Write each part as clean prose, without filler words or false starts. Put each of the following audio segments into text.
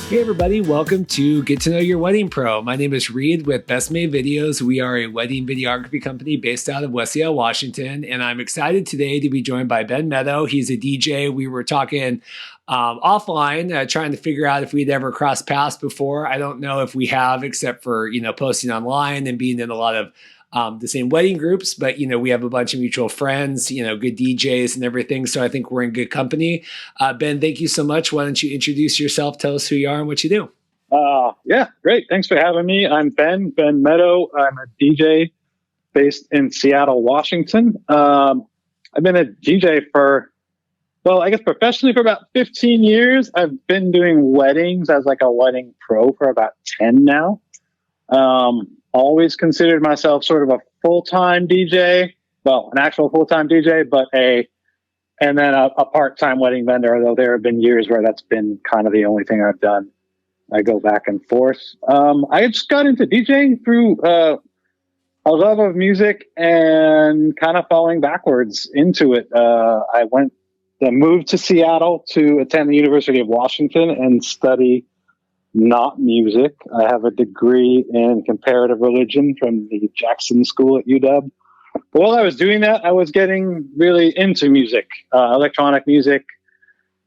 Hey everybody, welcome to Get to Know Your Wedding Pro. My name is Reed with Best Made Videos. We are a wedding videography company based out of West Seattle, Washington, and I'm excited today to be joined by Ben Meadow. He's a DJ. We were talking offline, trying to figure out if we'd ever crossed paths before. I don't know if we have, except for, posting online and being in a lot of the same wedding groups, but we have a bunch of mutual friends, good DJs and everything. So I think we're in good company. Ben, thank you so much. Why don't you introduce yourself? Tell us who you are and what you do. Yeah, great. Thanks for having me. I'm Ben Meadow. I'm a DJ based in Seattle, Washington. I've been a DJ professionally for about 15 years. I've been doing weddings as like a wedding pro for about 10 now. Always considered myself sort of a full-time DJ. Well, an actual full-time DJ, and then a part-time wedding vendor, although there have been years where that's been kind of the only thing I've done. I go back and forth. I just got into DJing through a love of music and kind of falling backwards into it. I moved to Seattle to attend the University of Washington and study not music. I have a degree in comparative religion from the Jackson School at UW. But while I was doing that, I was getting really into music, electronic music,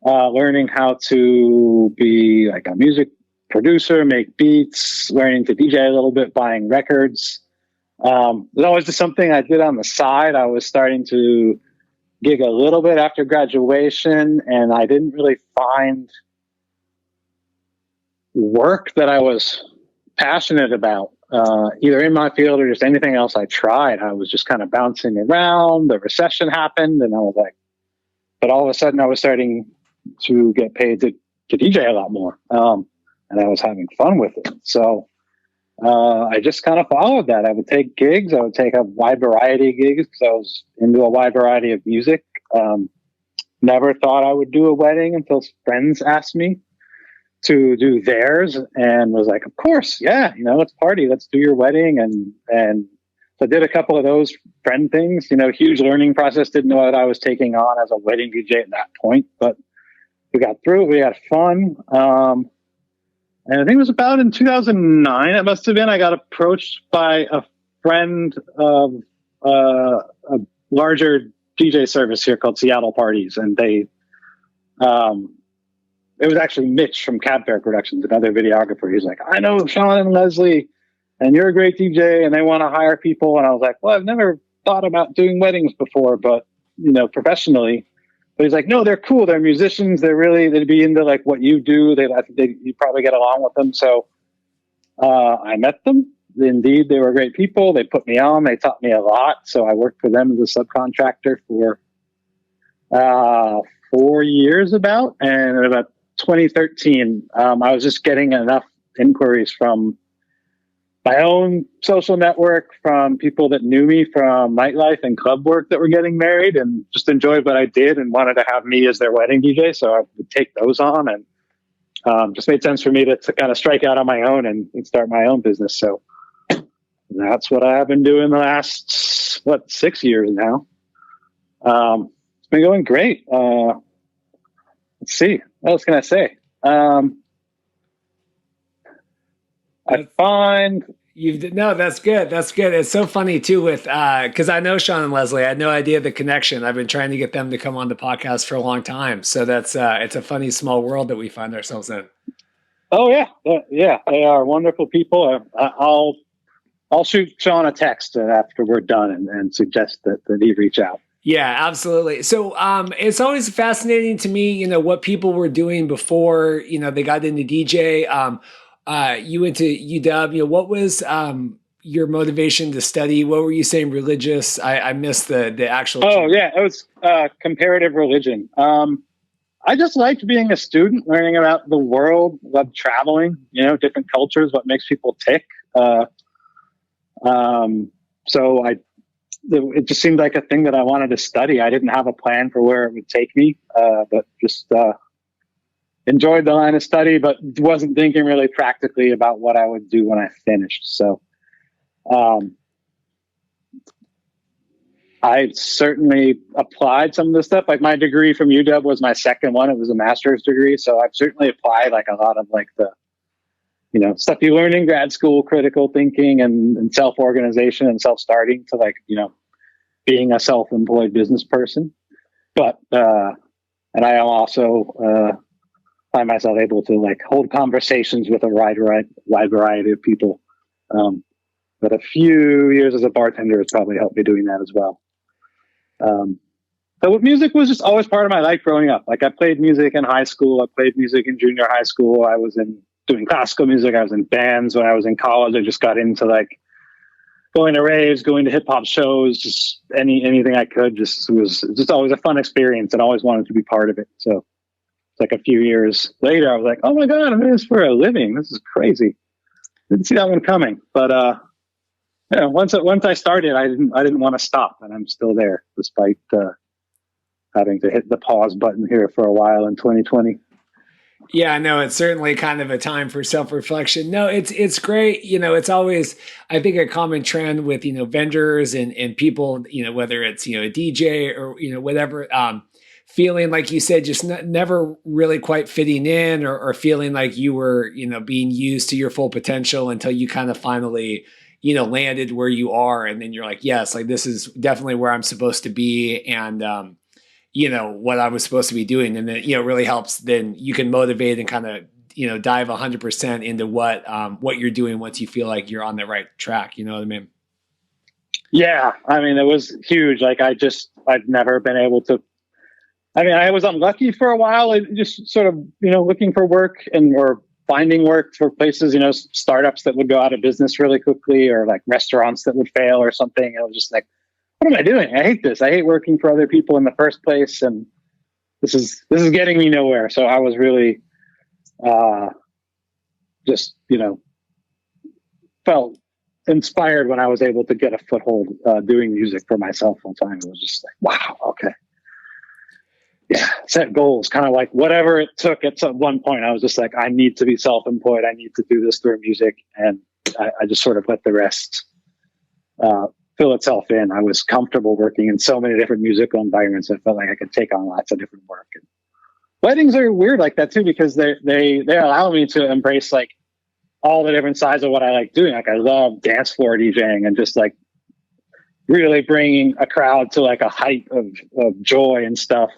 learning how to be like a music producer, make beats, learning to DJ a little bit, buying records. It was always just something I did on the side. I was starting to gig a little bit after graduation, and I didn't really find work that I was passionate about, either in my field or just anything else I tried. I was just kind of bouncing around. The recession happened, and I was like, but all of a sudden I was starting to get paid to DJ a lot more. And I was having fun with it. So I just kind of followed that. I would take gigs. I would take a wide variety of gigs because I was into a wide variety of music. Never thought I would do a wedding until friends asked me to do theirs, and was like, of course, yeah, let's party, let's do your wedding. And so I did a couple of those friend things, huge learning process. Didn't know what I was taking on as a wedding DJ at that point, but we got through it. We had fun. And I think it was about in 2009, it must have been, I got approached by a friend of a larger DJ service here called Seattle Parties. And it was actually Mitch from Cab Fair Productions, another videographer. He's like, I know Sean and Leslie, and you're a great DJ, and they want to hire people. And I was like, well, I've never thought about doing weddings before, but, professionally. But he's like, no, they're cool. They're musicians. They'd be into like what you do. You probably get along with them. So I met them. Indeed, they were great people. They put me on. They taught me a lot. So I worked for them as a subcontractor for 4 years about. And in about 2013, I was just getting enough inquiries from my own social network, from people that knew me from nightlife and club work that were getting married and just enjoyed what I did and wanted to have me as their wedding DJ. So I would take those on, and just made sense for me to kind of strike out on my own and start my own business. So that's what I've been doing the last, 6 years now. It's been going great. Let's see. What else can I say? I find that's good. That's good. It's so funny too with because I know Sean and Leslie. I had no idea the connection. I've been trying to get them to come on the podcast for a long time. So that's it's a funny small world that we find ourselves in. Oh yeah, they are wonderful people. I'll shoot Sean a text after we're done and suggest that he reach out. Yeah, absolutely. So it's always fascinating to me, what people were doing before, they got into DJ. You went to UW. What was your motivation to study? What were you saying? Religious? I missed the actual. Oh, yeah. It was comparative religion. I just liked being a student, learning about the world, loved traveling, different cultures, what makes people tick. So it just seemed like a thing that I wanted to study. I didn't have a plan for where it would take me, but just enjoyed the line of study, but wasn't thinking really practically about what I would do when I finished. So I certainly applied some of the stuff. Like my degree from UW was my second one. It was a master's degree. So I've certainly applied like a lot of like the, stuff you learn in grad school, critical thinking and self-organization and self-starting to like, being a self-employed business person. But, and I also find myself able to like hold conversations with a wide variety of people. But a few years as a bartender has probably helped me doing that as well. So with music was just always part of my life growing up. Like I played music in high school. I played music in junior high school. I was doing classical music. I was in bands. When I was in college, I just got into like going to raves, going to hip hop shows, just anything I could. It was just always a fun experience and always wanted to be part of it. So it's like a few years later, I was like, oh my God, I'm doing this for a living. This is crazy. Didn't see that one coming. But once I started, I didn't want to stop, and I'm still there despite having to hit the pause button here for a while in 2020. Yeah, no, it's certainly kind of a time for self-reflection. No, it's great. It's always, I think, a common trend with, vendors and people, whether it's, a DJ or, whatever, feeling like you said, just never really quite fitting in or feeling like you were, being used to your full potential until you kind of finally, landed where you are. And then you're like, yes, like this is definitely where I'm supposed to be. And, what I was supposed to be doing. And then, it really helps. Then you can motivate and kind of, dive 100% into what you're doing once you feel like you're on the right track. You know what I mean? Yeah. I mean, it was huge. Like I've never been able to, I was unlucky for a while, just sort of, looking for work or finding work for places, startups that would go out of business really quickly or like restaurants that would fail or something. It was just like, what am I doing? I hate this. I hate working for other people in the first place. And this is getting me nowhere. So I was really, just, felt inspired when I was able to get a foothold, doing music for myself full time. It was just like, wow. Okay. Yeah. Set goals, kind of like whatever it took at some one point. I was just like, I need to be self-employed. I need to do this through music. And I just sort of let the rest, fill itself in. I was comfortable working in so many different musical environments. I felt like I could take on lots of different work. And weddings are weird like that too, because they allow me to embrace like all the different sides of what I like doing. Like I love dance floor DJing and just like really bringing a crowd to like a height of joy and stuff.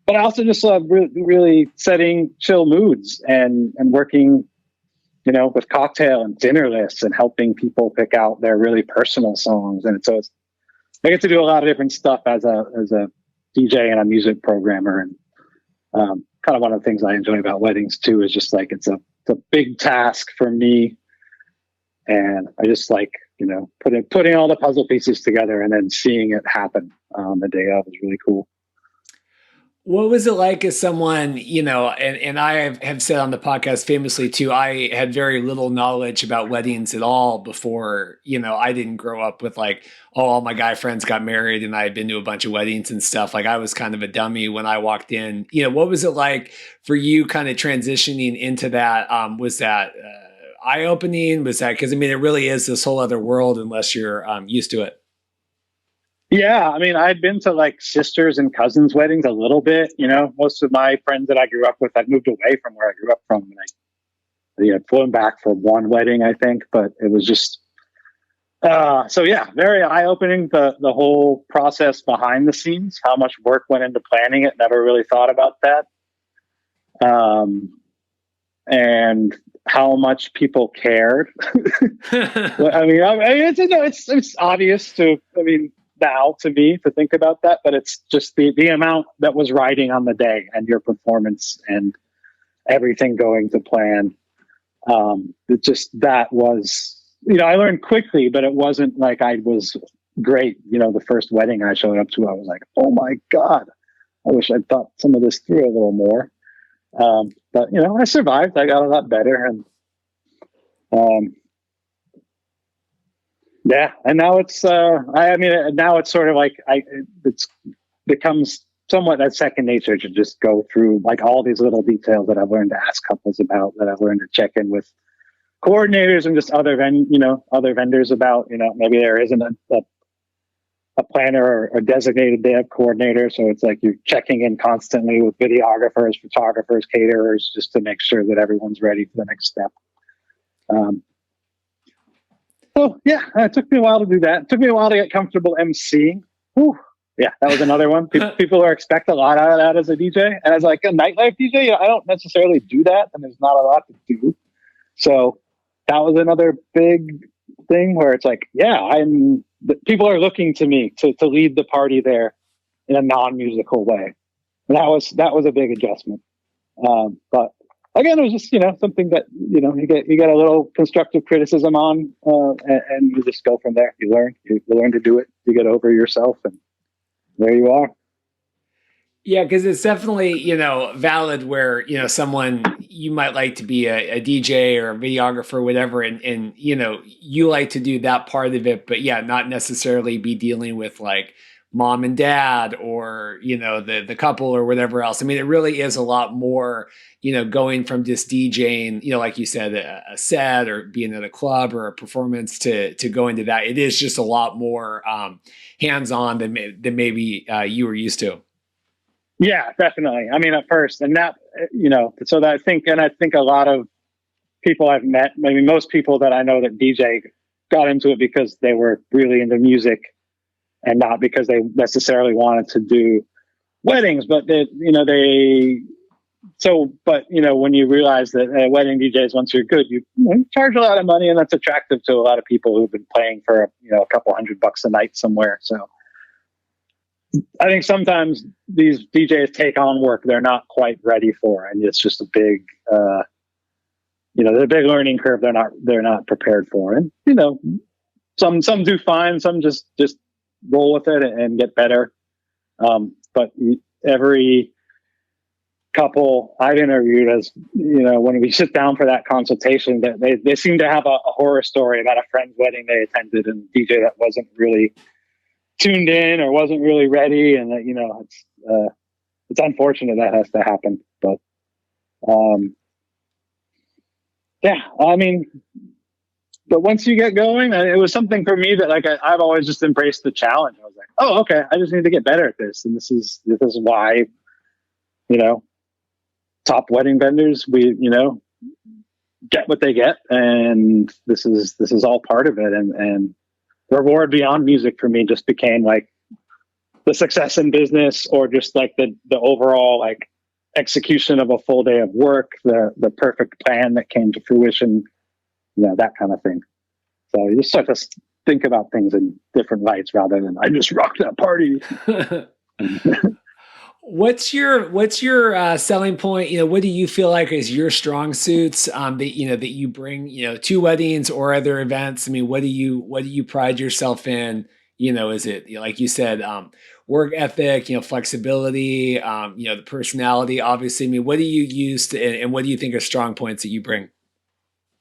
But I also just love really setting chill moods and working, with cocktail and dinner lists and helping people pick out their really personal songs. And so I get to do a lot of different stuff as a DJ and a music programmer. And kind of one of the things I enjoy about weddings too is just like it's a big task for me, and I just like putting all the puzzle pieces together and then seeing it happen the day of is really cool. What was it like as someone, and I have said on the podcast famously too, I had very little knowledge about weddings at all before, I didn't grow up with like, oh, all my guy friends got married and I had been to a bunch of weddings and stuff. Like I was kind of a dummy when I walked in. What was it like for you kind of transitioning into that? Was that eye-opening? Was that, because it really is this whole other world unless you're used to it. Yeah, I'd been to like sisters and cousins' weddings a little bit. Most of my friends that I grew up with had moved away from where I grew up from, and I had flown back for one wedding, I think. But it was just so yeah, very eye-opening. The whole process behind the scenes, how much work went into planning it. Never really thought about that, and how much people cared. It's obvious to. Now to me to think about that, but it's just the amount that was riding on the day and your performance and everything going to plan. That was, I learned quickly, but it wasn't like I was great. The first wedding I showed up to, I was like, oh my God, I wish I'd thought some of this through a little more. But I survived. I got a lot better, and yeah, and now it's now it's sort of like it's becomes somewhat that second nature to just go through like all these little details that I've learned to ask couples about, that I've learned to check in with coordinators and just other vendors about. Maybe there isn't a planner or a designated day of coordinator. So it's like you're checking in constantly with videographers, photographers, caterers, just to make sure that everyone's ready for the next step. So yeah, it took me a while to do that. It took me a while to get comfortable emceeing. Whew. Yeah, that was another one. People expect a lot out of that as a DJ. And as like a nightlife DJ, I don't necessarily do that, and there's not a lot to do. So that was another big thing where it's like, yeah, people are looking to me to lead the party there in a non-musical way. And that was a big adjustment. But again, it was just, something that, you get a little constructive criticism on, and you just go from there. You learn to do it. You get over yourself, and there you are. Yeah, because it's definitely, valid where, someone, you might like to be a DJ or a videographer or whatever, and you like to do that part of it, but yeah, not necessarily be dealing with like mom and dad or, the couple or whatever else. I mean, it really is a lot more, going from just DJing, like you said, a set or being at a club or a performance to go into that. It is just a lot more hands-on than maybe you were used to. Yeah, definitely. I mean, at first, and that, so that I think a lot of people I've met, maybe most people that I know that DJ got into it because they were really into music and not because they necessarily wanted to do weddings, but when you realize that wedding DJs, once you're good, you charge a lot of money, and that's attractive to a lot of people who've been playing for, a couple $100 a night somewhere. So I think sometimes these DJs take on work they're not quite ready for, and it's just a big, there's a big learning curve they're not prepared for. And some do fine, some just roll with it and get better. But every couple I've interviewed, as when we sit down for that consultation, that they seem to have a horror story about a friend's wedding they attended, and DJ that wasn't really tuned in or wasn't really ready, and that it's unfortunate that has to happen. But yeah, I mean, but once you get going, it was something for me that like I've always just embraced the challenge. I was like, oh, okay, I just need to get better at this, and this is why top wedding vendors, we get what they get, and this is all part of it. And reward beyond music for me just became like the success in business, or just like the overall like execution of a full day of work, the perfect plan that came to fruition, that kind of thing. So you just start to think about things in different lights rather than I just rocked that party. What's your selling point? What do you feel like is your strong suits that you bring to weddings or other events? I mean, what do you pride yourself in? Is it like you said, work ethic, flexibility, the personality? Obviously, I mean, what do you use and what do you think are strong points that you bring?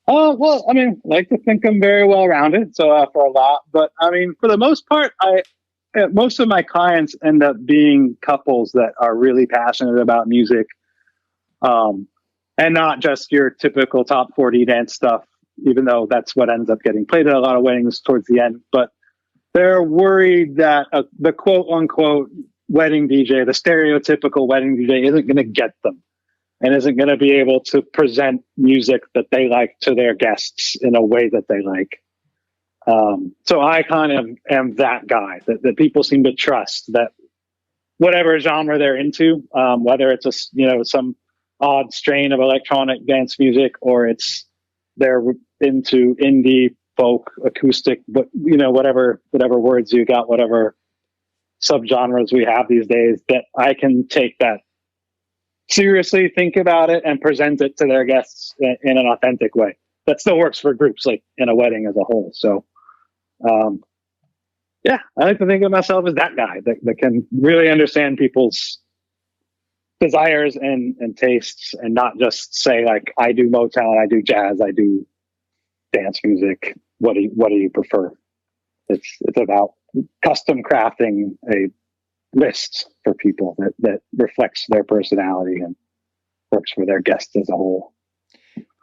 Well, I mean, I like to think I'm very well rounded, so for a lot. But I mean, for the most part, most of my clients end up being couples that are really passionate about music, and not just your typical top 40 dance stuff, even though that's what ends up getting played at a lot of weddings towards the end. But they're worried that the quote unquote wedding DJ, the stereotypical wedding DJ, isn't going to get them and isn't going to be able to present music that they like to their guests in a way that they like. So I kind of am that guy that people seem to trust, that whatever genre they're into, whether it's some odd strain of electronic dance music, or they're into indie, folk, acoustic, but whatever words you got, whatever subgenres we have these days, that I can take that seriously, think about it, and present it to their guests in an authentic way that still works for groups like in a wedding as a whole. So yeah, I like to think of myself as that guy that can really understand people's desires and tastes, and not just say like, I do Motown, I do jazz, I do dance music. What do you prefer? It's about custom crafting a list for people that reflects their personality and works for their guests as a whole.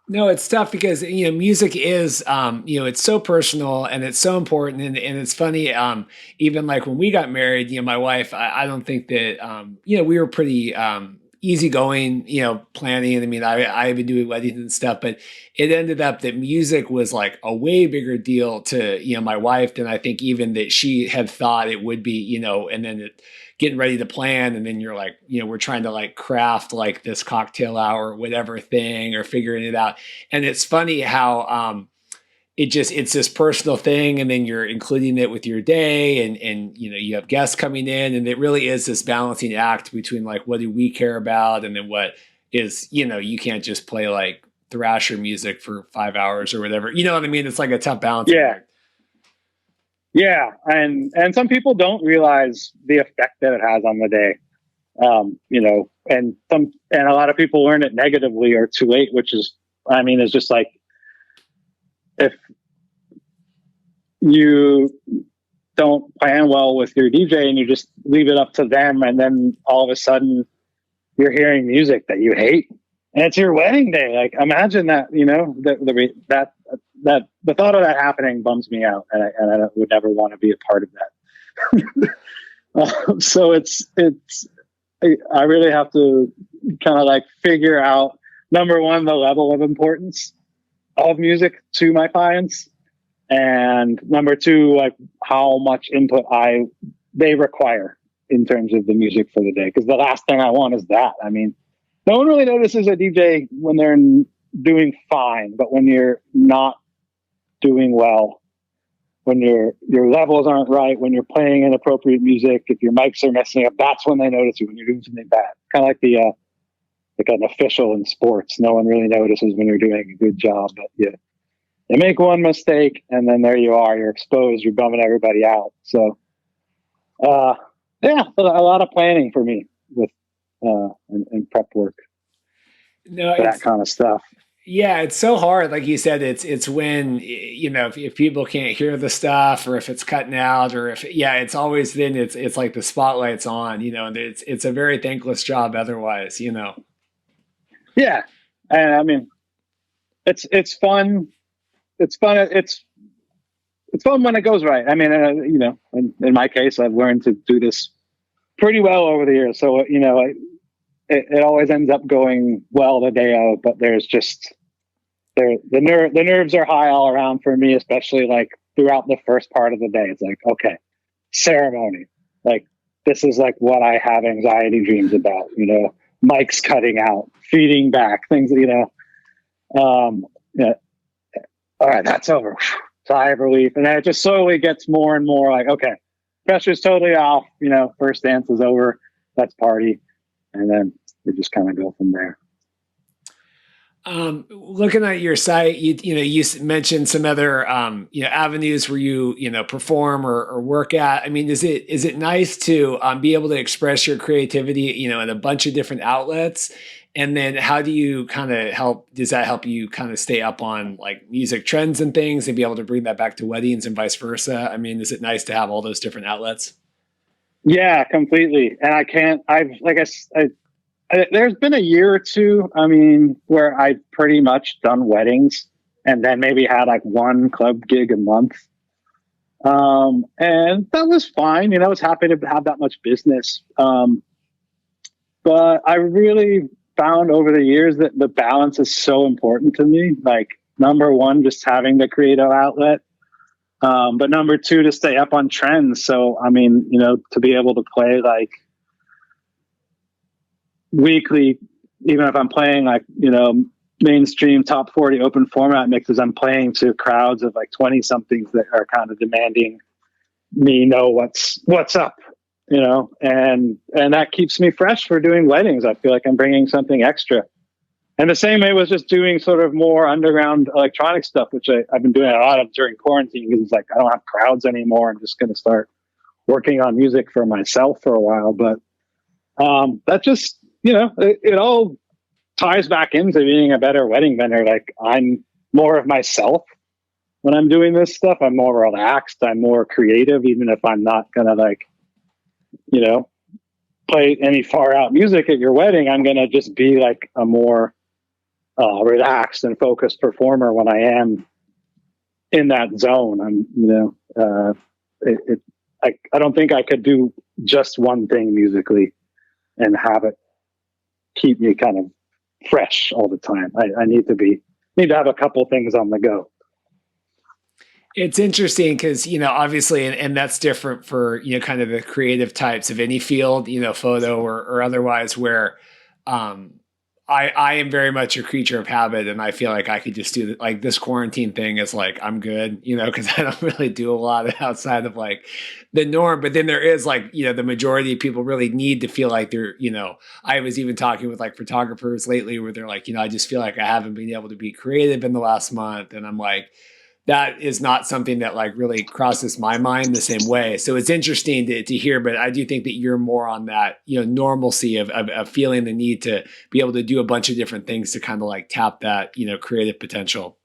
No, it's tough because music is it's so personal and it's so important and it's funny even like when we got married, my wife, I don't think that we were pretty easygoing, planning. I mean, I've been doing weddings and stuff, but it ended up that music was like a way bigger deal to my wife than I think even that she had thought it would be, and then getting ready to plan, and then you're like, we're trying to like craft like this cocktail hour or whatever thing or figuring it out. And it's funny how it's this personal thing, and then you're including it with your day, and you have guests coming in, and it really is this balancing act between like what do we care about, and then what is you can't just play like thrasher music for 5 hours or whatever. You know what I mean? It's like a tough balancing Yeah. act. Yeah. And some people don't realize the effect that it has on the day. And a lot of people learn it negatively or too late, which is, I mean, it's just like, if you don't plan well with your DJ and you just leave it up to them, and then all of a sudden you're hearing music that you hate, and it's your wedding day. Like, imagine that, the thought of that happening bums me out, and I would never want to be a part of that. So I really have to kind of like figure out, number one, the level of importance of music to my clients, and number two, like how much input they require in terms of the music for the day. Because the last thing I want is that. I mean, no one really notices a DJ when they're doing fine, but when you're not doing well, when your levels aren't right, when you're playing inappropriate music, if your mics are messing up, that's when they notice you, when you're doing something bad. Kind of like like an official in sports. No one really notices when you're doing a good job, but you make one mistake, and then there you are. You're exposed. You're bumming everybody out. So, yeah, a lot of planning for me with and prep work No, for that kind of stuff. yeah, it's so hard. Like you said, it's when if people can't hear the stuff, or if it's cutting out, or if it's always then it's like the spotlight's on, and it's a very thankless job otherwise. Yeah, and I mean, it's fun. It's fun. It's fun when it goes right. I mean, in my case, I've learned to do this pretty well over the years. So it always ends up going well the day of, but there's just the nerves are high all around for me, especially like throughout the first part of the day. It's like, okay, ceremony, like this is like what I have anxiety dreams about, mics cutting out, feeding back, things, yeah. All right, that's over. Sigh of relief. And then it just slowly gets more and more like, okay, pressure's totally off. First dance is over. Let's party. And then we just kind of go from there. Looking at your site, you mentioned some other avenues where you perform or work at. I mean, is it nice to be able to express your creativity in a bunch of different outlets? And then how do you does that help you kind of stay up on like music trends and things and be able to bring that back to weddings and vice versa? I mean, is it nice to have all those different outlets? Yeah, completely. And there's been a year or two, I mean, where I've pretty much done weddings and then maybe had like one club gig a month. And that was fine. I was happy to have that much business. But I really found over the years that the balance is so important to me. Like, number one, just having the creative outlet. But number two, to stay up on trends. So, I mean, to be able to play like weekly, even if I'm playing like, mainstream top 40 open format mixes, I'm playing to crowds of like 20 somethings that are kind of demanding me know what's up, and that keeps me fresh for doing weddings. I feel like I'm bringing something extra. And the same way was just doing sort of more underground electronic stuff, which I've been doing a lot of during quarantine, because it's like, I don't have crowds anymore. I'm just going to start working on music for myself for a while. But that just, it all ties back into being a better wedding vendor. Like, I'm more of myself when I'm doing this stuff. I'm more relaxed. I'm more creative, even if I'm not going to play any far out music at your wedding. I'm going to just be like a more relaxed and focused performer when I am in that zone. I don't think I could do just one thing musically and have it keep me kind of fresh all the time. I need to have a couple things on the go. It's interesting because, obviously, and that's different for, kind of the creative types of any field, photo or otherwise, where I am very much a creature of habit, and I feel like I could just do like this quarantine thing is like, I'm good, because I don't really do a lot outside of like the norm. But then there is like, the majority of people really need to feel like they're, I was even talking with like photographers lately where they're like, I just feel like I haven't been able to be creative in the last month. And I'm like, that is not something that like really crosses my mind the same way. So it's interesting to hear, but I do think that you're more on that, normalcy of feeling the need to be able to do a bunch of different things to kind of like tap that, creative potential.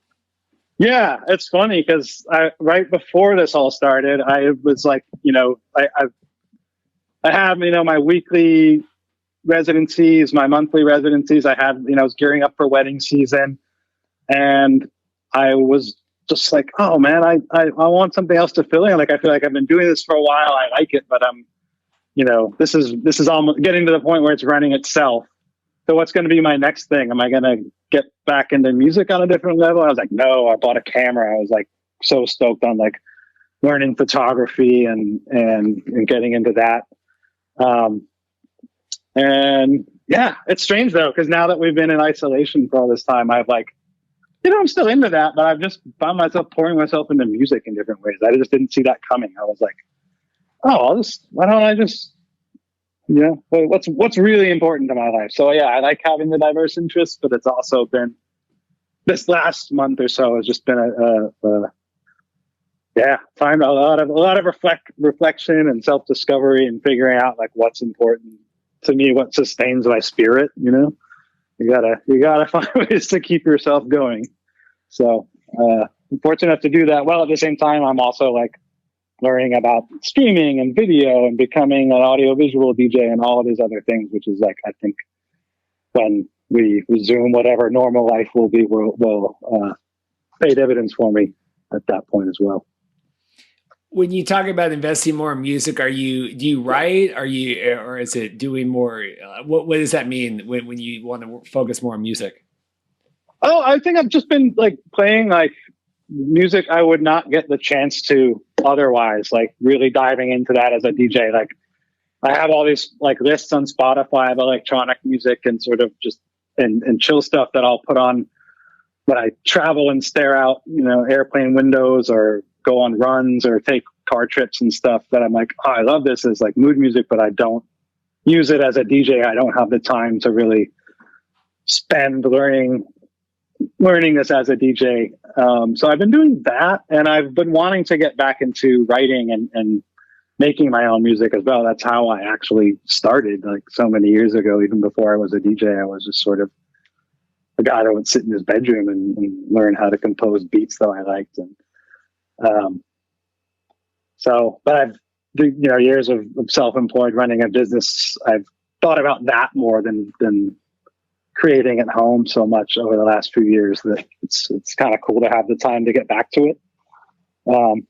Yeah, it's funny because right before this all started, I was like, I have, my weekly residencies, my monthly residencies. I had, I was gearing up for wedding season, and I was just like, oh man, I want something else to fill in. Like, I feel like I've been doing this for a while. I like it, but I'm, this is almost getting to the point where it's running itself. So what's going to be my next thing? Am I going to get back into music on a different level? I was like, no, I bought a camera. I was like so stoked on like learning photography and getting into that. And yeah, it's strange though, because now that we've been in isolation for all this time, I've like, I'm still into that, but I've just found myself pouring myself into music in different ways. I just didn't see that coming. I was like, oh, why don't I just, what's really important to my life? So yeah, I like having the diverse interests, but it's also been this last month or so has just been time a lot of reflection and self-discovery and figuring out like what's important to me, what sustains my spirit. You gotta find ways to keep yourself going. So I'm fortunate enough to do that. Well, at the same time, I'm also like learning about streaming and video and becoming an audio-visual DJ and all of these other things, which is like, I think when we resume whatever normal life will be, will pay dividends for me at that point as well. When you talk about investing more in music, do you write? Or is it doing more? What does that mean when you want to focus more on music? Oh, I think I've just been like playing like music I would not get the chance to otherwise, like really diving into that as a DJ. Like I have all these like lists on Spotify of electronic music and sort of just and chill stuff that I'll put on when I travel and stare out, airplane windows or go on runs or take car trips and stuff that I'm like, oh, I love this as like mood music, but I don't use it as a DJ. I don't have the time to really spend learning this as a DJ. So I've been doing that, and I've been wanting to get back into writing and making my own music as well. That's how I actually started like so many years ago. Even before I was a DJ, I was just sort of a guy that would sit in his bedroom and learn how to compose beats that I liked. And but I've years of self-employed running a business. I've thought about that more than creating at home so much over the last few years that it's kind of cool to have the time to get back to it.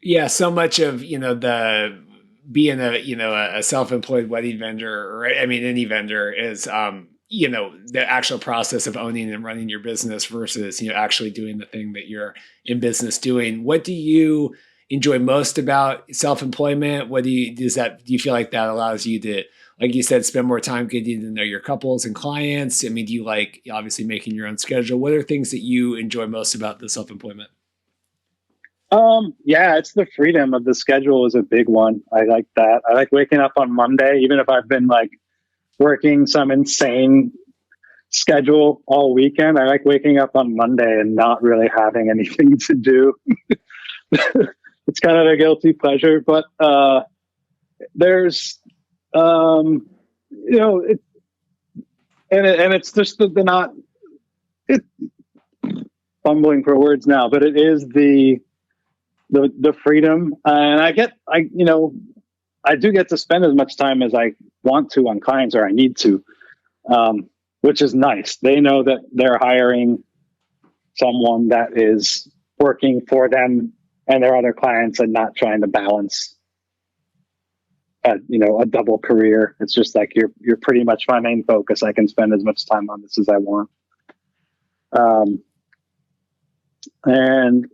Yeah, so much of the being a self-employed wedding vendor, or I mean any vendor, is the actual process of owning and running your business versus actually doing the thing that you're in business doing. What do you enjoy most about self-employment? Do you feel like that allows you to, like you said, spend more time getting to know your couples and clients? I mean, do you like obviously making your own schedule? What are things that you enjoy most about the self-employment? Yeah, it's the freedom of the schedule is a big one. I like that. I like waking up on Monday, even if I've been like working some insane schedule all weekend. I like waking up on Monday and not really having anything to do. It's kind of a guilty pleasure, but there's it's just the not it fumbling for words now, but it is the freedom, and I do get to spend as much time as I want to on clients or I need to, which is nice. They know that they're hiring someone that is working for them and their other clients and not trying to balance a double career. It's just like you're pretty much my main focus. I can spend as much time on this as I want. And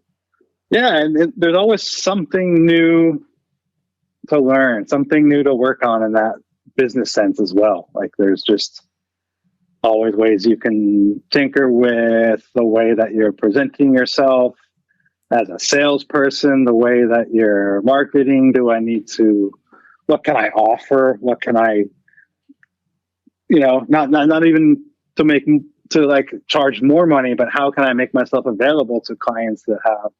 there's always something new to learn, something new to work on in that business sense as well. Like there's just always ways you can tinker with the way that you're presenting yourself as a salesperson, the way that you're marketing. What can I offer? What can I, not even to like charge more money, but how can I make myself available to clients that have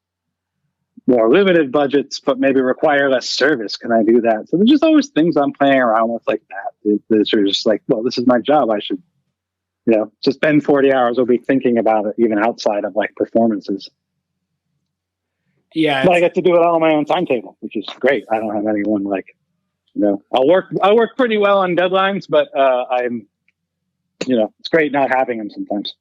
more limited budgets, but maybe require less service? Can I do that? So there's just always things I'm playing around with like that. It's just like, well, this is my job. I should, just spend 40 hours a week tthinking about it, even outside of like performances. Yeah. But I get to do it all on my own timetable, which is great. I don't have anyone like, I work pretty well on deadlines, but it's great not having them sometimes.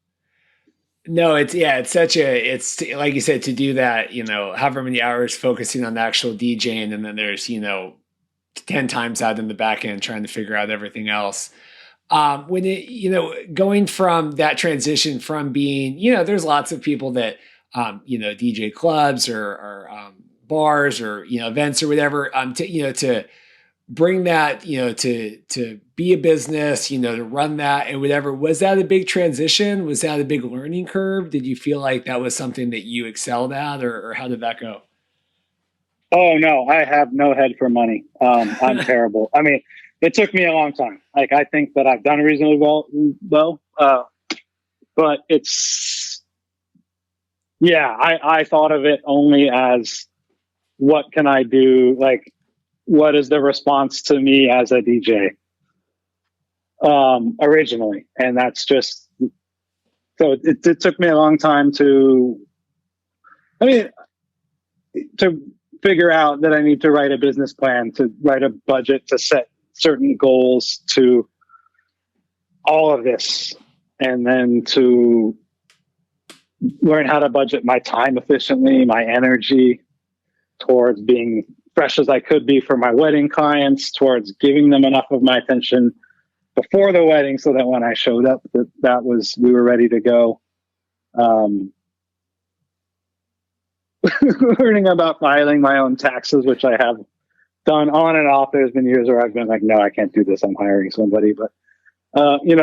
No, it's like you said, to do that, however many hours focusing on the actual DJing, and then there's, 10 times out in the back end trying to figure out everything else. When going from that transition from being, there's lots of people that, DJ clubs or bars or, events or whatever, to bring that, to be a business, to run that and whatever. Was that a big transition? Was that a big learning curve? Did you feel like that was something that you excelled at, or how did that go? Oh no, I have no head for money. I'm terrible. I mean, it took me a long time. Like, I think that I've done reasonably well, but I thought of it only as, what can I do? Like, what is the response to me as a DJ? Originally. And that's just, so it took me a long time to figure out that I need to write a business plan, to write a budget, to set certain goals, to all of this, and then to learn how to budget my time efficiently, my energy towards being fresh as I could be for my wedding clients, towards giving them enough of my attention before the wedding so that when I showed up, we were ready to go. Learning about filing my own taxes, which I have done on and off. There's been years where I've been like, no, I can't do this. I'm hiring somebody. But,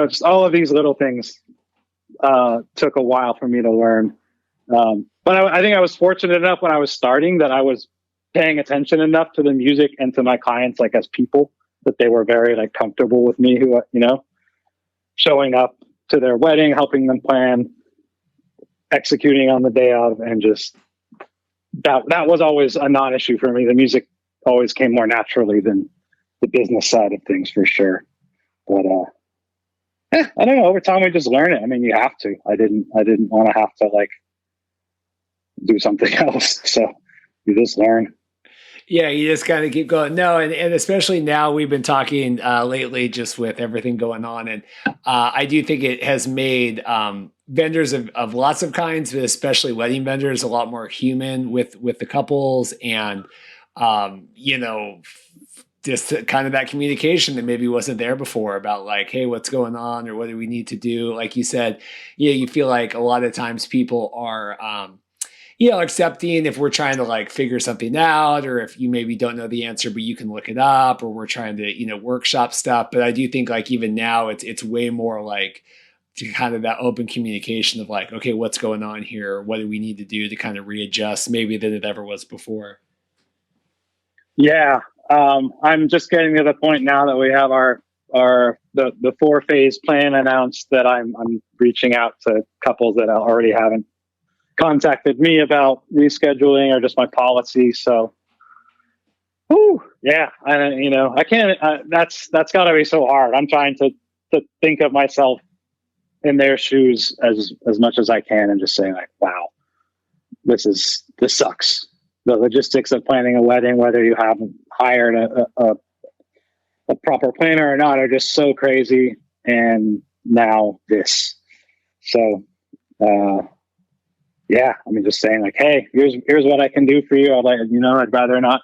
just all of these little things took a while for me to learn. But I think I was fortunate enough when I was starting that I was paying attention enough to the music and to my clients, like as people, that they were very like comfortable with me, who, showing up to their wedding, helping them plan, executing on the day of, and just that was always a non-issue for me. The music always came more naturally than the business side of things, for sure. But I don't know. Over time, we just learn it. I mean, you have to. I didn't want to have to like do something else. So you just learn. Yeah, you just got to keep going. No, and especially now, we've been talking lately just with everything going on. And I do think it has made vendors of lots of kinds, but especially wedding vendors, a lot more human with the couples, and, just kind of that communication that maybe wasn't there before about like, hey, what's going on, or what do we need to do? Like you said, you feel like a lot of times people are, accepting if we're trying to like figure something out, or if you maybe don't know the answer, but you can look it up, or we're trying to, workshop stuff. But I do think like even now it's way more like kind of that open communication of like, okay, what's going on here? What do we need to do to kind of readjust maybe than it ever was before? Yeah. I'm just getting to the point now that we have the 4-phase plan announced, that I'm reaching out to couples that already haven't contacted me about rescheduling or just my policy. So, yeah, I can't. That's got to be so hard. I'm trying to think of myself in their shoes as much as I can, and just say like, wow, this sucks. The logistics of planning a wedding, whether you haven't hired a proper planner or not, are just so crazy. And now this. So, yeah, I mean, just saying like, hey, here's what I can do for you. I'd rather not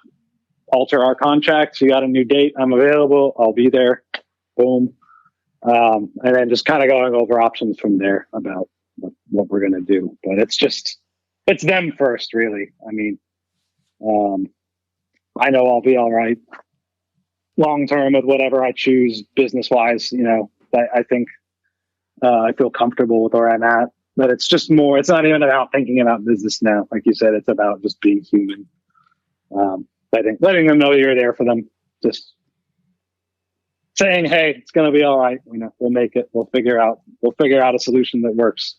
alter our contracts. You got a new date, I'm available, I'll be there. Boom. And then just kind of going over options from there about what we're going to do. But it's them first, really. I mean, I know I'll be all right long term with whatever I choose business wise. I think I feel comfortable with where I'm at. But it's just more, it's not even about thinking about business now. Like you said, it's about just being human. Letting them know you're there for them. Just saying, hey, it's going to be all right. We'll make it. We'll figure out a solution that works.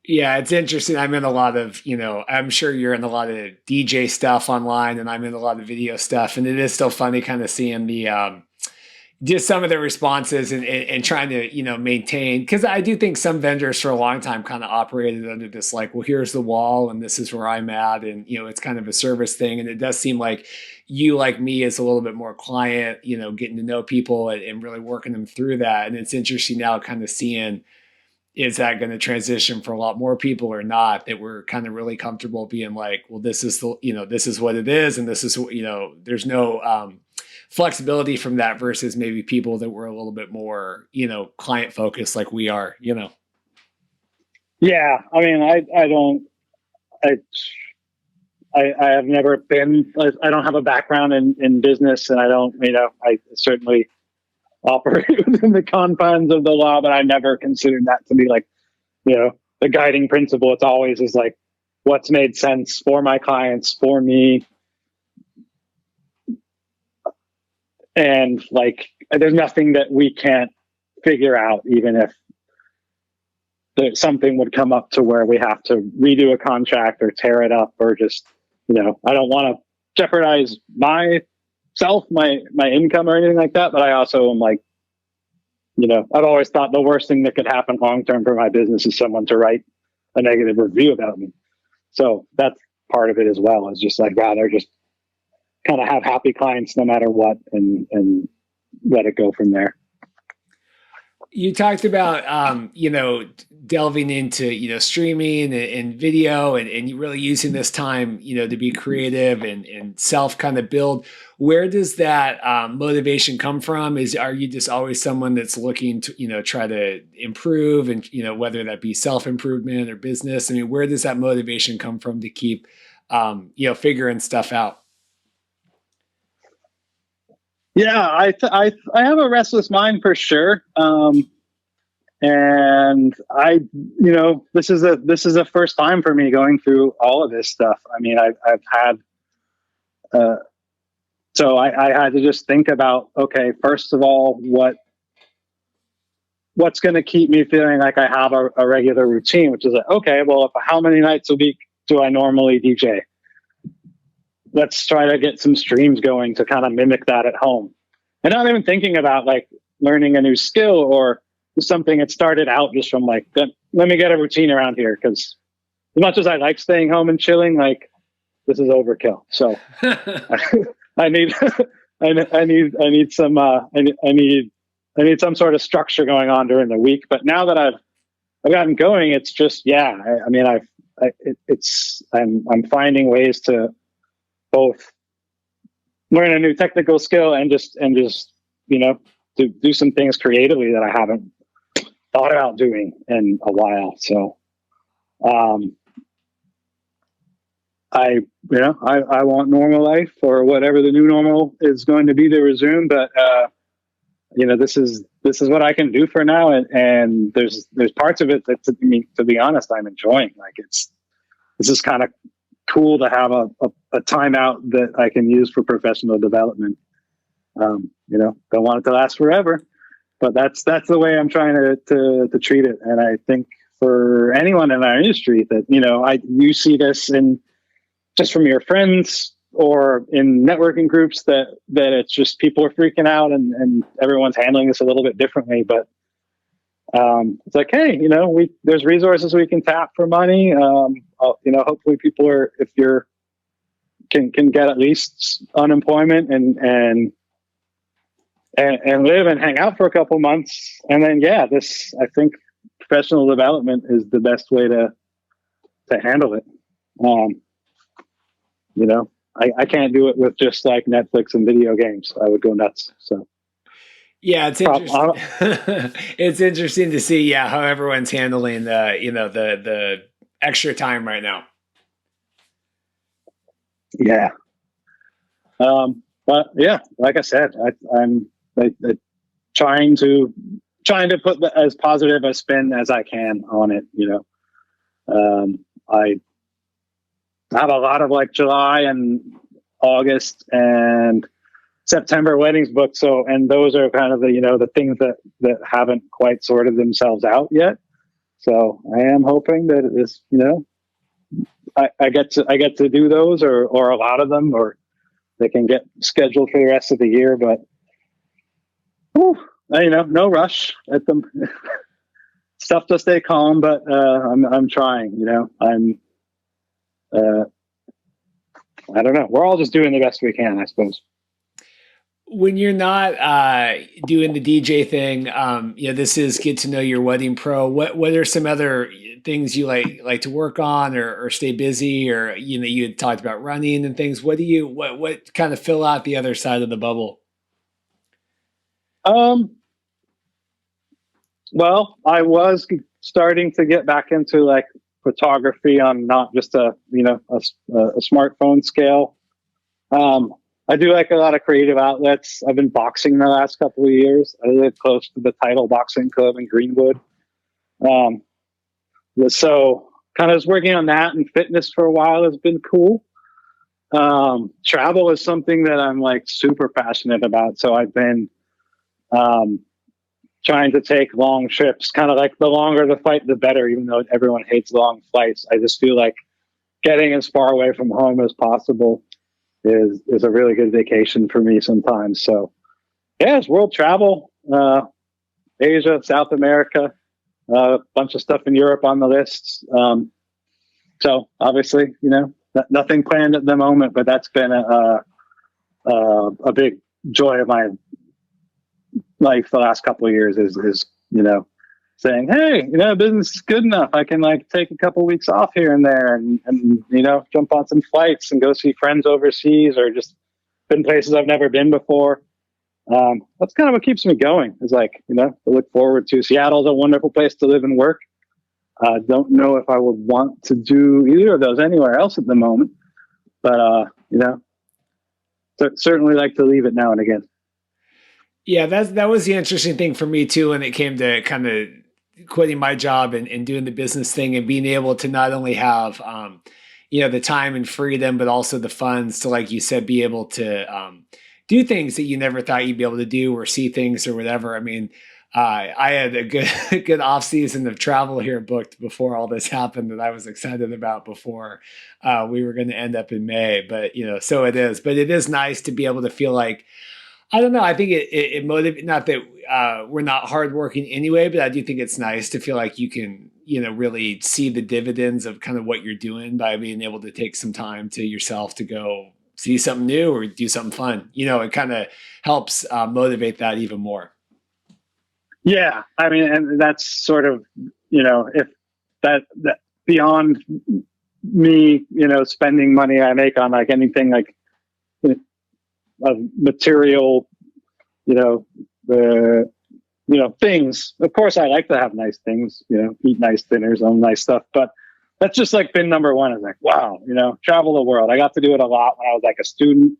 Yeah, it's interesting. I'm in a lot of, I'm sure you're in a lot of DJ stuff online, and I'm in a lot of video stuff. And it is still funny kind of seeing the, just some of the responses and trying to, maintain, because I do think some vendors for a long time kind of operated under this, like, well, here's the wall and this is where I'm at. And, it's kind of a service thing. And it does seem like you, like me, is a little bit more client, getting to know people and really working them through that. And it's interesting now kind of seeing, is that going to transition for a lot more people or not, that we're kind of really comfortable being like, well, this is this is what it is. And this is, there's no, flexibility from that versus maybe people that were a little bit more, client focused like we are, Yeah. I mean, I have never been, I don't have a background in business, and I certainly operate within the confines of the law, but I never considered that to be like, the guiding principle. It's always is like, what's made sense for my clients, for me. And like, there's nothing that we can't figure out, even if something would come up to where we have to redo a contract or tear it up, or just, I don't want to jeopardize myself, my income or anything like that. But I also am like, I've always thought the worst thing that could happen long-term for my business is someone to write a negative review about me. So that's part of it as well, is just like, rather just kind of have happy clients no matter what, and let it go from there. You talked about, delving into, streaming and video and really using this time, to be creative and self kind of build. Where does that motivation come from? Are you just always someone that's looking to, try to improve and, whether that be self-improvement or business? I mean, where does that motivation come from to keep, figuring stuff out? Yeah, I have a restless mind for sure. And this is a first time for me going through all of this stuff. I mean, I've had, so I had to just think about, okay, first of all, what's going to keep me feeling like I have a regular routine, which is like, okay, well, how many nights a week do I normally DJ? Let's try to get some streams going to kind of mimic that at home. And not even thinking about like learning a new skill or something that started out just from like, let me get a routine around here. Cause as much as I like staying home and chilling, like this is overkill. So I need some sort of structure going on during the week. But now that I've gotten going, it's just, I'm finding ways to both learn a new technical skill and just do some things creatively that I haven't thought about doing in a while. So I want normal life, or whatever the new normal is going to be, to resume, but this is what I can do for now, and there's parts of it that, to be honest, I'm enjoying. Like this is kind of cool to have a timeout that I can use for professional development. Don't want it to last forever, but that's the way I'm trying to treat it. And I think for anyone in our industry that, you see this in just from your friends or in networking groups that it's just people are freaking out and everyone's handling this a little bit differently. But it's like, hey, there's resources we can tap for money. Hopefully people can get at least unemployment and and live and hang out for a couple months. And then, yeah, I think professional development is the best way to handle it. You know, I can't do it with just like Netflix and video games. I would go nuts. So Yeah, it's interesting. It's interesting to see, yeah, how everyone's handling the extra time right now. Yeah. But yeah, like I said, I'm trying to put as positive a spin as I can on it. You know, I have a lot of like July and August and September weddings booked. So, and those are kind of the things that haven't quite sorted themselves out yet. So I am hoping that this, I get to do those or a lot of them, or they can get scheduled for the rest of the year. But no rush at them. Stuff to stay calm, but I'm trying. I don't know. We're all just doing the best we can, I suppose. When you're not doing the DJ thing, this is Get to Know Your Wedding Pro. What are some other things you like to work on or stay busy, or you had talked about running and things. What kind of fill out the other side of the bubble? Well, I was starting to get back into like photography on not just a smartphone scale. I do like a lot of creative outlets. I've been boxing the last couple of years. I live close to the Title Boxing Club in Greenwood. So kind of was working on that, and fitness for a while has been cool. Travel is something that I'm like super passionate about. So I've been trying to take long trips, kind of like the longer the flight, the better, even though everyone hates long flights. I just feel like getting as far away from home as possible is a really good vacation for me sometimes. So yeah, it's world travel, Asia, South America, a bunch of stuff in Europe on the list. So obviously, nothing planned at the moment, but that's been a big joy of my life the last couple of years is saying, hey, business is good enough. I can like take a couple of weeks off here and there and jump on some flights and go see friends overseas, or just been places I've never been before. That's kind of what keeps me going, is like, to look forward to. Seattle's a wonderful place to live and work. Don't know if I would want to do either of those anywhere else at the moment, but certainly like to leave it now and again. Yeah, that was the interesting thing for me too, when it came to kind of quitting my job and doing the business thing, and being able to not only have the time and freedom, but also the funds to, like you said, be able to do things that you never thought you'd be able to do, or see things or whatever. I mean, I had a good off season of travel here booked before all this happened, that I was excited about before we were going to end up in May. But so it is. But it is nice to be able to feel like, I don't know. I think it motivates. Not that we're not hardworking anyway, but I do think it's nice to feel like you can, really see the dividends of kind of what you're doing by being able to take some time to yourself to go see something new or do something fun. It kind of helps motivate that even more. Yeah, I mean, and that's sort of, if that beyond me, spending money I make on like anything like of material, things. Of course, I like to have nice things, eat nice dinners, own nice stuff. But that's just like been number one. Is like, wow, travel the world. I got to do it a lot when I was like a student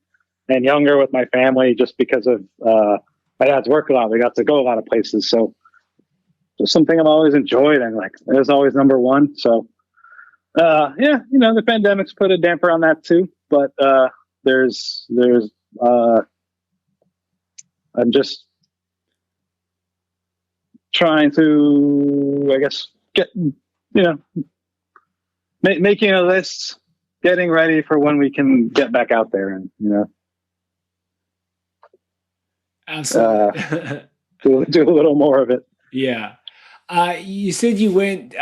and younger with my family, just because of my dad's work a lot. We got to go a lot of places. So it's something I've always enjoyed, and like it was always number one. So the pandemic's put a damper on that too. But there's I'm just trying to, I guess, get, making a list, getting ready for when we can get back out there and, absolutely do a little more of it. Yeah. You said you went,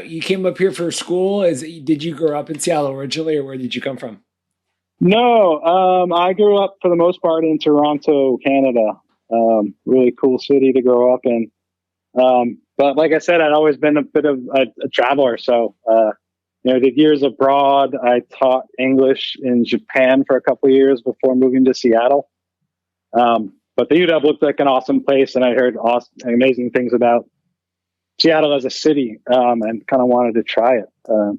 you came up here for school. Did you grow up in Seattle originally, or where did you come from? No, I grew up for the most part in Toronto, Canada. Really cool city to grow up in. But like I said, I'd always been a bit of a traveler. So, did years abroad. I taught English in Japan for a couple of years before moving to Seattle. But the UW looked like an awesome place, and I heard amazing things about Seattle as a city, and kind of wanted to try it. It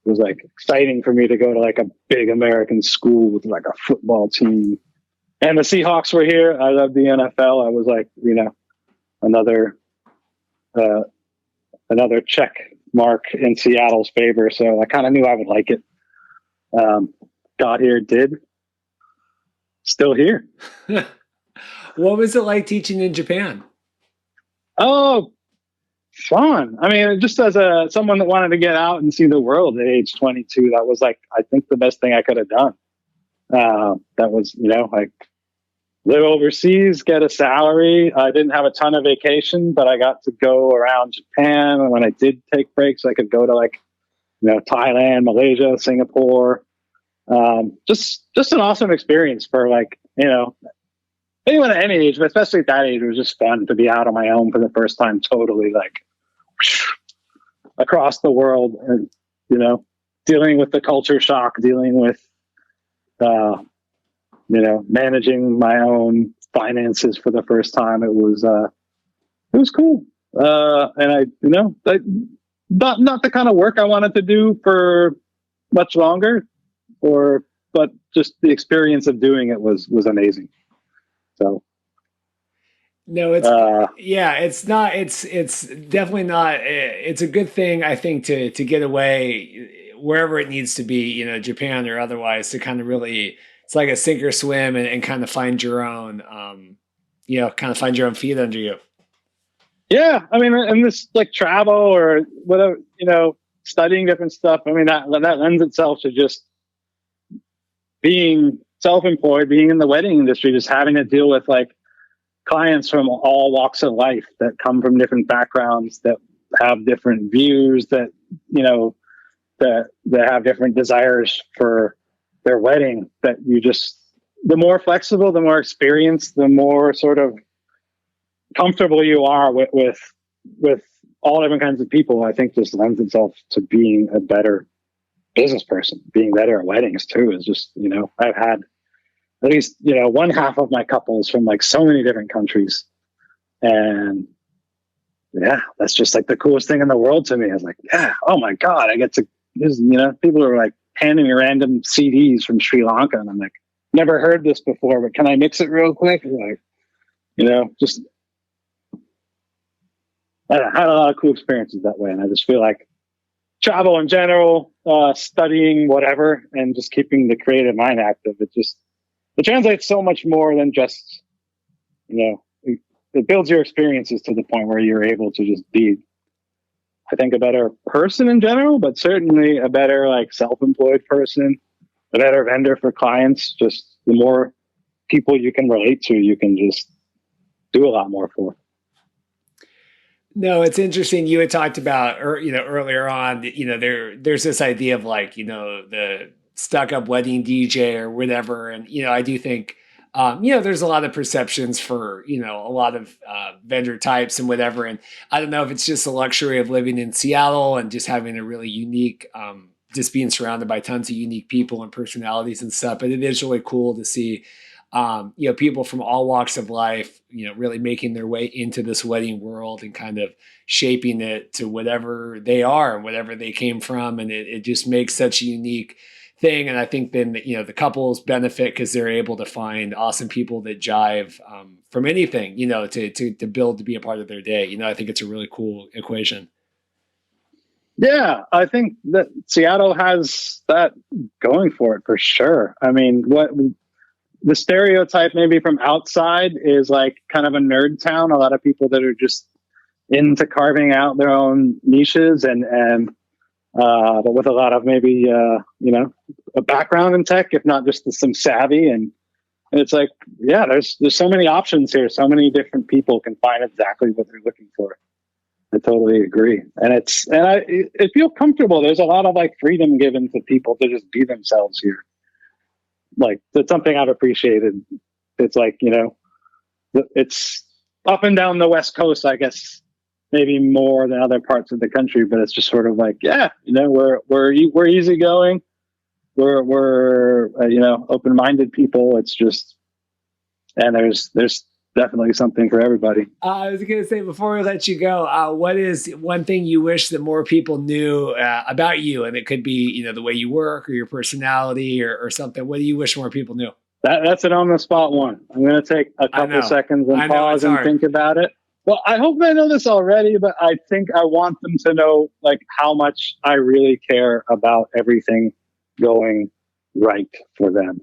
was like exciting for me to go to like a big American school with like a football team, and the Seahawks were here. I love the NFL. I was like, another check mark in Seattle's favor. So I kind of knew I would like it. Got here, did. Still here. What was it like teaching in Japan? Oh, fun. I mean, just as someone that wanted to get out and see the world at age 22, that was like, I think the best thing I could have done. That was, like live overseas, get a salary. I didn't have a ton of vacation, but I got to go around Japan. And when I did take breaks, I could go to like, Thailand, Malaysia, Singapore. Just an awesome experience for like, anyone at any age, but especially at that age, it was just fun to be out on my own for the first time, totally like across the world, and dealing with the culture shock, dealing with managing my own finances for the first time. It was cool, and I not the kind of work I wanted to do for much longer, but just the experience of doing it was amazing. So no, it's it's definitely not. It's a good thing, I think, to get away wherever it needs to be, Japan or otherwise, to kind of really, it's like a sink or swim, and kind of find your own, kind of find your own feet under you. Yeah. I mean, and this like travel or whatever, studying different stuff. I mean, that lends itself to just being self-employed, being in the wedding industry, just having to deal with like clients from all walks of life that come from different backgrounds, that have different views, that that have different desires for their wedding. That the more flexible, the more experienced, the more sort of comfortable you are with all different kinds of people. I think just lends itself to being a better business person, being better at weddings too. Is just I've had at least one half of my couples from like so many different countries, and yeah, that's just like the coolest thing in the world to me. I was like, yeah, oh my god, I get to people are like handing me random CDs from Sri Lanka, and I'm like, never heard this before, but can I mix it real quick? Like, just I had a lot of cool experiences that way, and I just feel like travel in general, studying whatever, and just keeping the creative mind active. It translates so much more than just, it builds your experiences to the point where you're able to just be, I think, a better person in general, but certainly a better like self-employed person, a better vendor for clients. Just the more people you can relate to, you can just do a lot more for. No, it's interesting. You had talked about, earlier on, there's this idea of like, the stuck up wedding DJ or whatever. And, I do think, there's a lot of perceptions for, a lot of vendor types and whatever. And I don't know if it's just the luxury of living in Seattle and just having a really unique, just being surrounded by tons of unique people and personalities and stuff. But it is really cool to see, people from all walks of life, really making their way into this wedding world and kind of shaping it to whatever they are and whatever they came from. And it just makes such a unique thing. And I think then, the couples benefit because they're able to find awesome people that jive from anything, to build, to be a part of their day. I think it's a really cool equation. Yeah, I think that Seattle has that going for it for sure. I mean, the stereotype maybe from outside is like kind of a nerd town. A lot of people that are just into carving out their own niches and but with a lot of maybe, a background in tech, if not just some savvy. And it's like, yeah, there's so many options here. So many different people can find exactly what they're looking for. I totally agree. And it feels comfortable. There's a lot of like freedom given to people to just be themselves here. Like, that's something I've appreciated. It's like, it's up and down the West Coast, I guess, maybe more than other parts of the country, but it's just sort of like, yeah, we're easygoing. We're open-minded people. It's just, and there's definitely something for everybody. I was going to say, before we let you go, what is one thing you wish that more people knew about you? And it could be, the way you work or your personality or something. What do you wish more people knew? That's an on-the-spot one. I'm going to take a couple seconds and pause and think about it. Well, I hope they know this already, but I think I want them to know like how much I really care about everything going right for them.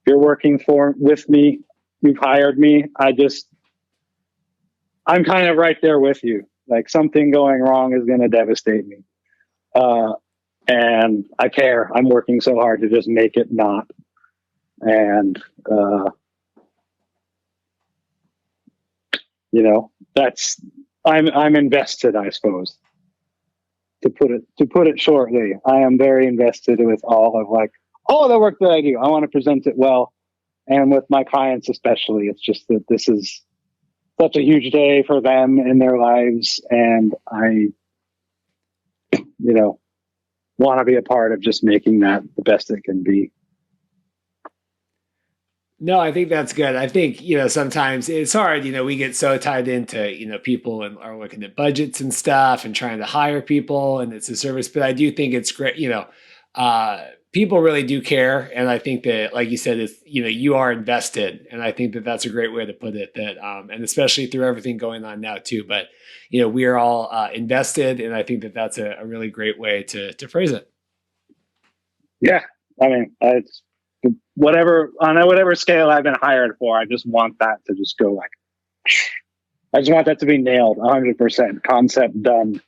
You're working with me. You've hired me. I'm kind of right there with you. Like, something going wrong is going to devastate me. And I care. I'm working so hard to just make it not. And, I'm invested, I suppose. To put it shortly, I am very invested with all of the work that I do. I want to present it well. And with my clients especially, it's just that this is such a huge day for them in their lives. And I, want to be a part of just making that the best it can be. No, I think that's good. I think, sometimes it's hard, we get so tied into, people and are looking at budgets and stuff and trying to hire people, and it's a service. But I do think it's great, people really do care. And I think that, like you said, it's, you are invested. And I think that that's a great way to put it, that, and especially through everything going on now too, but, we are all invested. And I think that that's a really great way to phrase it. Yeah. I mean, it's on whatever scale I've been hired for, I just want that to just go I just want that to be nailed 100%, concept done,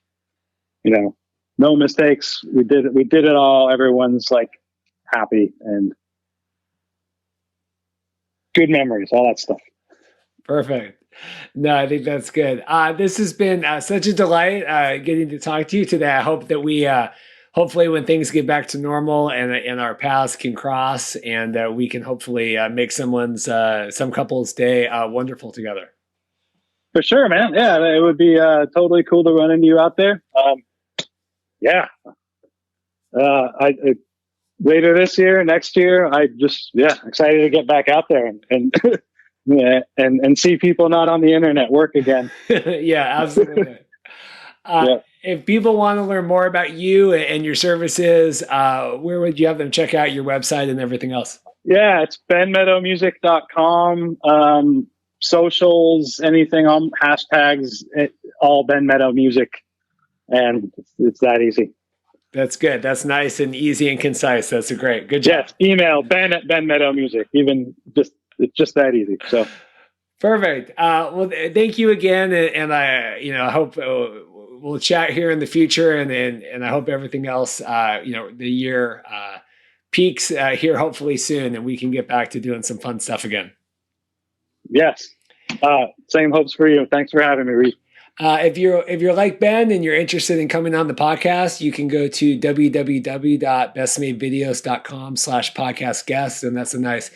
no mistakes. We did it all. Everyone's happy and good memories, all that stuff. Perfect. No, I think that's good. This has been such a delight getting to talk to you today. I hope that we, hopefully when things get back to normal and our paths can cross, and we can hopefully make some couple's day wonderful together. For sure, man. Yeah, it would be totally cool to run into you out there. Yeah. Later this year, next year, excited to get back out there and and see people not on the internet work again. Yeah, absolutely. If people want to learn more about you and your services, where would you have them check out your website and everything else? Yeah, it's benmeadowmusic.com. Socials, anything on hashtags, all Ben Meadow Music. And it's that easy. That's good. That's nice and easy and concise. That's good job. Yes, email Ben at Ben Meadow Music. It's just that easy. So perfect. Well, thank you again, and I hope we'll chat here in the future, and I hope everything else, the year peaks here hopefully soon, and we can get back to doing some fun stuff again. Yes. Same hopes for you. Thanks for having me, Reed. If you're like Ben and you're interested in coming on the podcast, you can go to www.bestmadevideos.com/podcast guest. And that's a nice,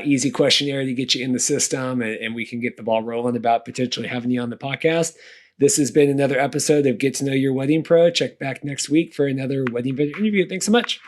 easy questionnaire to get you in the system, and we can get the ball rolling about potentially having you on the podcast. This has been another episode of Get to Know Your Wedding Pro. Check back next week for another wedding video interview. Thanks so much.